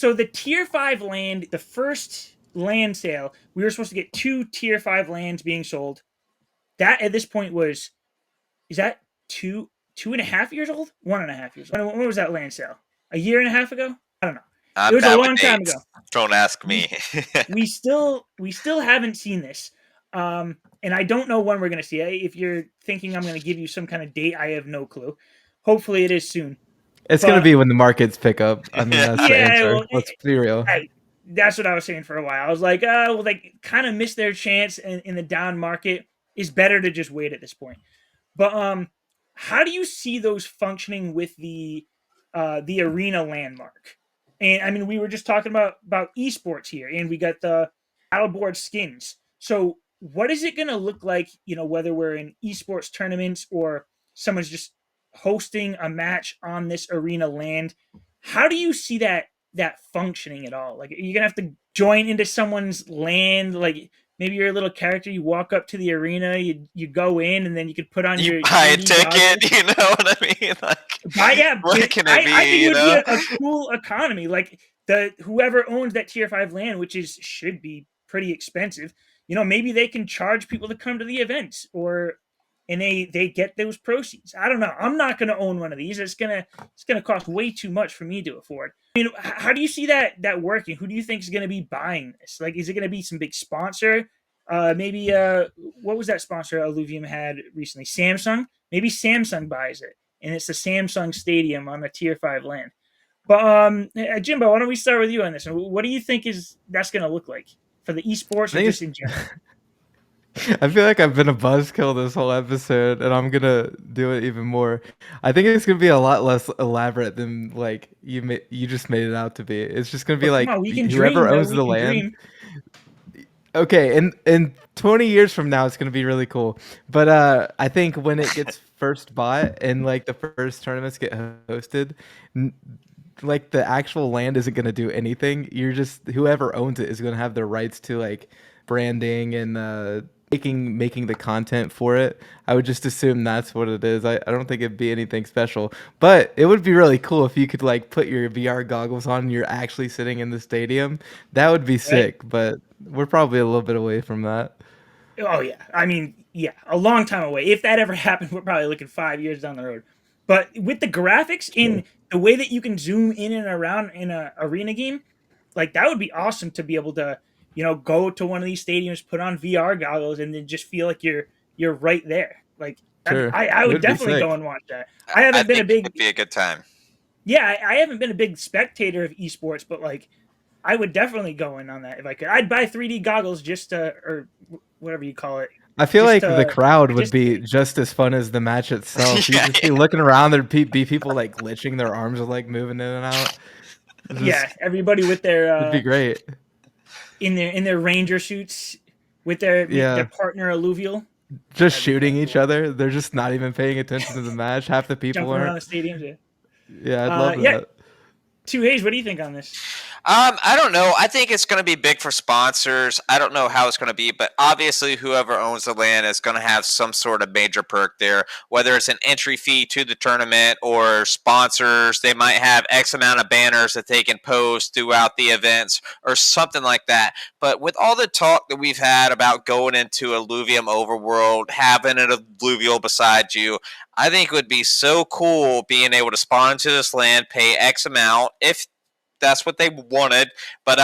So the tier 5 land, the first land sale, we were supposed to get 2 tier 5 lands being sold. That at this point was, is that 2.5 years old? 1.5 years old. When was that land sale? A year and a half ago? I don't know. It I'm was a bad with long time dates. ago. Don't ask me. We still haven't seen this. And I don't know when we're going to see it. If you're thinking I'm going to give you some kind of date, I have no clue. Hopefully it is soon. It's going to But be when the markets pick up. I mean, that's the yeah, answer. well, Let's be real. that's what I was saying for a while. I was like, well, they kind of missed their chance in the down market. It's better to just wait at this point. But how do you see those functioning with the arena landmark? And I mean, we were just talking about esports here, and we got the battleboard skins. So what is it going to look like? Whether we're in esports tournaments or someone's just hosting a match on this arena land. How do you see that functioning at all? Like, you're gonna have to join into someone's land, like maybe you're a little character, you walk up to the arena, you go in, and then you could put on You your buy a 3D goggles. ticket, you know what I mean? Like, But yeah, what can it I think be, it you would be know? a cool economy. Like, the whoever owns that tier 5 land, which should be pretty expensive, maybe they can charge people to come to the events, and they get those proceeds. I don't know. I'm not going to own one of these. It's gonna cost way too much for me to afford. I mean, how do you see that working? Who do you think is going to be buying this? Like, is it going to be some big sponsor? Maybe what was that sponsor Illuvium had recently? Samsung. Maybe Samsung buys it, and it's the Samsung Stadium on the Tier 5 land. But Jimbo, why don't we start with you on this? What do you think that's going to look like for the esports I or think just it's in general? I feel like I've been a buzzkill this whole episode, and I'm gonna do it even more. I think it's gonna be a lot less elaborate than like you just made it out to be. It's just gonna be But come like on, we can whoever dream, though. owns We the can land. dream. Okay, in 20 years from now, it's gonna be really cool. But I think when it gets first bought and like the first tournaments get hosted, n- like the actual land isn't gonna do anything. You're just whoever owns it is gonna have the rights to like branding and making the content for it. I would just assume that's what it is. I don't think it'd be anything special. But it would be really cool if you could like put your VR goggles on and you're actually sitting in the stadium. That would be Right? sick, but we're probably a little bit away from that. Oh yeah, I mean, yeah, a long time away. If that ever happened, we're probably looking 5 years down the road. But with the graphics in the way that you can zoom in and around in a arena game, like, that would be awesome to be able to, go to one of these stadiums, put on VR goggles, and then just feel like you're right there. Like, Sure. I It would would be definitely go sick. and watch that. I I haven't been a think it would big be a good time. Yeah, I haven't been a big spectator of esports, but like, I would definitely go in on that if I could. I'd buy 3D goggles just to, or whatever you call it, I feel just like the to crowd would be participate. just as fun as the match itself. You'd Yeah, just be looking around. There'd be people like glitching. Their arms are like moving in and out. It's Yeah, just, everybody with their it'd be great. in their ranger suits with their Yeah. partner alluvial. Just That'd be kind shooting of each cool. other. They're just not even paying attention to the match. Half the people Jumping around aren't. the stadiums. Yeah. Yeah, I'd love Yeah. that. Two Hayes, what do you think on this? I don't know. I think it's going to be big for sponsors. I don't know how it's going to be, but obviously, whoever owns the land is going to have some sort of major perk there, whether it's an entry fee to the tournament or sponsors. They might have X amount of banners that they can post throughout the events or something like that. But with all the talk that we've had about going into Illuvium Overworld, having an alluvial beside you, I think it would be so cool being able to spawn into this land, pay X amount if that's what they wanted. But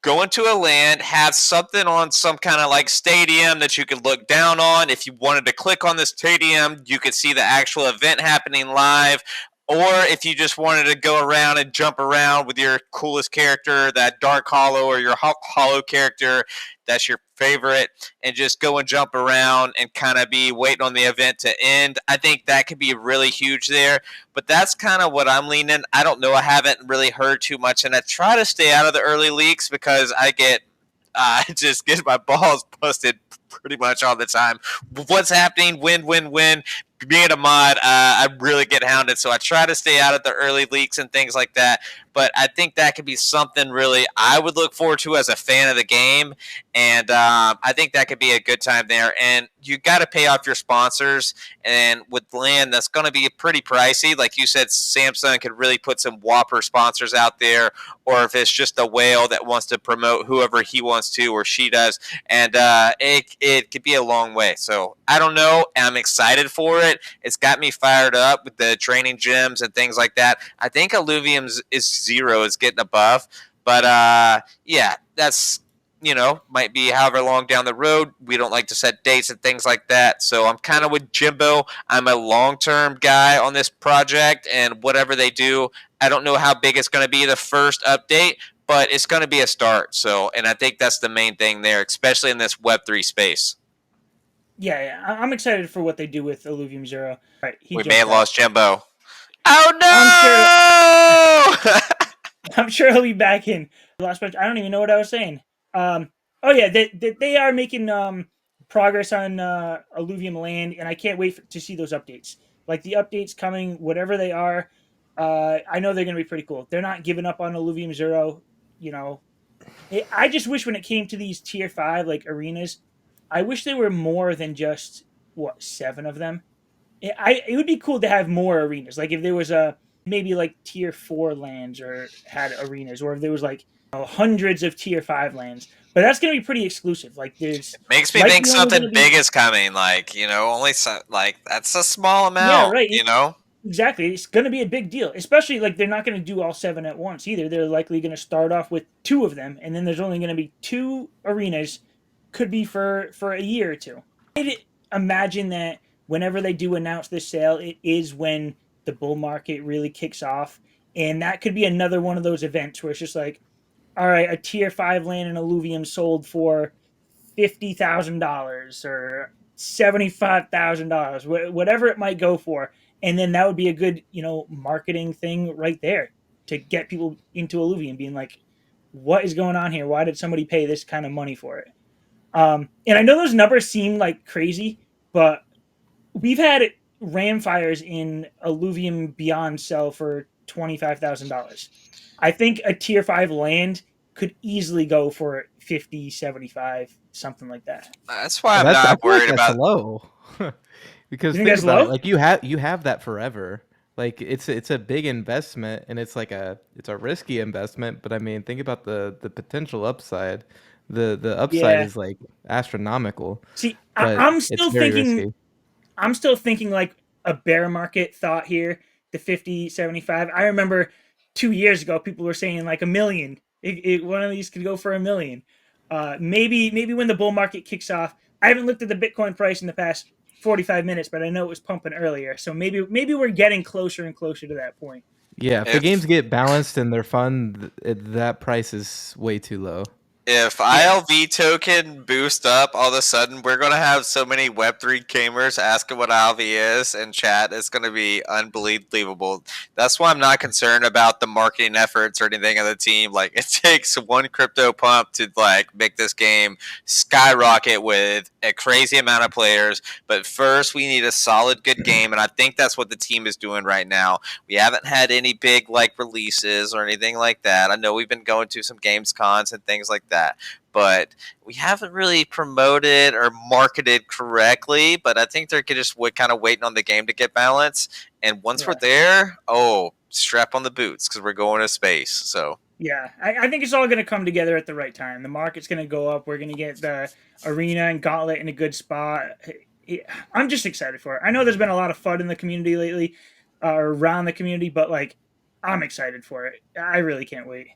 go into a land, have something on some kind of like stadium that you could look down on. If you wanted to click on the stadium, you could see the actual event happening live. Or if you just wanted to go around and jump around with your coolest character, that Dark Hollow or your Hollow character, that's your favorite, and just go and jump around and kind of be waiting on the event to end. I think that could be really huge there. But that's kind of what I'm leaning. I don't know. I haven't really heard too much, and I try to stay out of the early leaks because I get just get my balls busted pretty much all the time. What's happening? When? Being a mod, I really get hounded, so I try to stay out of the early leaks and things like that. but I think that could be something really I would look forward to as a fan of the game, and I think that could be a good time there. And you got to pay off your sponsors, and with land that's going to be pretty pricey. Like you said, Samsung could really put some whopper sponsors out there, or if it's just a whale that wants to promote whoever he wants to or she does, and it could be a long way. So I don't know. I'm excited for it. It's got me fired up with the training gyms and things like that. I think Illuvium is zero is getting a buff, but yeah, that's might be however long down the road. We don't like to set dates and things like that. So I'm kind of with Jimbo. I'm a long-term guy on this project, and whatever they do, I don't know how big it's going to be the first update, but it's going to be a start. So, and I think that's the main thing there, especially in this Web3 space. Yeah, I'm excited for what they do with Illuvium Zero. All right, he We may jumped have out. lost Jimbo. Oh no! I'm sure he'll be back in. Last match, I don't even know what I was saying. Oh yeah, they are making progress on Illuvium Land, and I can't wait to see those updates. Like the updates coming, whatever they are, I know they're going to be pretty cool. They're not giving up on Illuvium Zero. You know, I just wish when it came to these tier 5 like arenas, I wish there were more than just what 7 of them. It would be cool to have more arenas. Like if there was a maybe like tier 4 lands or had arenas, or if there was like hundreds of tier 5 lands. But that's gonna be pretty exclusive. Like there's Makes me think likely only something gonna be big is coming. Like only like that's a small yeah amount. right. Exactly. It's going to be a big deal, especially like they're not going to do all 7 at once either. They're likely going to start off with 2 of them, and then there's only going to be 2 arenas. Could be for a year or two. I'd imagine that whenever they do announce this sale, it is when the bull market really kicks off, and that could be another one of those events where it's just like, all right, a tier 5 land in Illuvium sold for $50,000 or $75,000, whatever it might go for, and then that would be a good marketing thing right there to get people into Illuvium, being like, what is going on here? Why did somebody pay this kind of money for it? And I know those numbers seem like crazy, but we've had ram fires in Illuvium Beyond sell for $25,000. I think a tier 5 land could easily go for 50, 75, something like that. That's why I'm That's I not feel like worried that's about. low. You Because think think that's about it, low? like you have that forever. Like it's a big investment and it's a risky investment, but I mean think about the potential upside. The upside Yeah. is like astronomical, See, but it's very risky. I'm still thinking like a bear market thought here, the 50, 75. I remember 2 years ago, people were saying like a million. One of these could go for a million. Maybe when the bull market kicks off. I haven't looked at the Bitcoin price in the past 45 minutes, but I know it was pumping earlier. So maybe we're getting closer and closer to that point. Yeah, if the games If get balanced and they're fun, that price is way too low. if Yeah. ILV token boost up, all of a sudden we're gonna have so many Web3 gamers asking what ILV is in chat. It's gonna be unbelievable. That's why I'm not concerned about the marketing efforts or anything of the team. Like it takes one crypto pump to like make this game skyrocket with a crazy amount of players. But first we need a solid good game, and I think that's what the team is doing right now. We haven't had any big like releases or anything like that. I know we've been going to some games cons and things like that, but we haven't really promoted or marketed correctly. But I think they're just kind of waiting on the game to get balanced. And once we're Yeah. there, oh, strap on the boots because we're going to space. So Yeah, I think it's all going to come together at the right time. The market's going to go up. We're going to get the arena and gauntlet in a good spot. I'm just excited for it. I know there's been a lot of FUD in the community lately, around the community, but like, I'm excited for it. I really can't wait.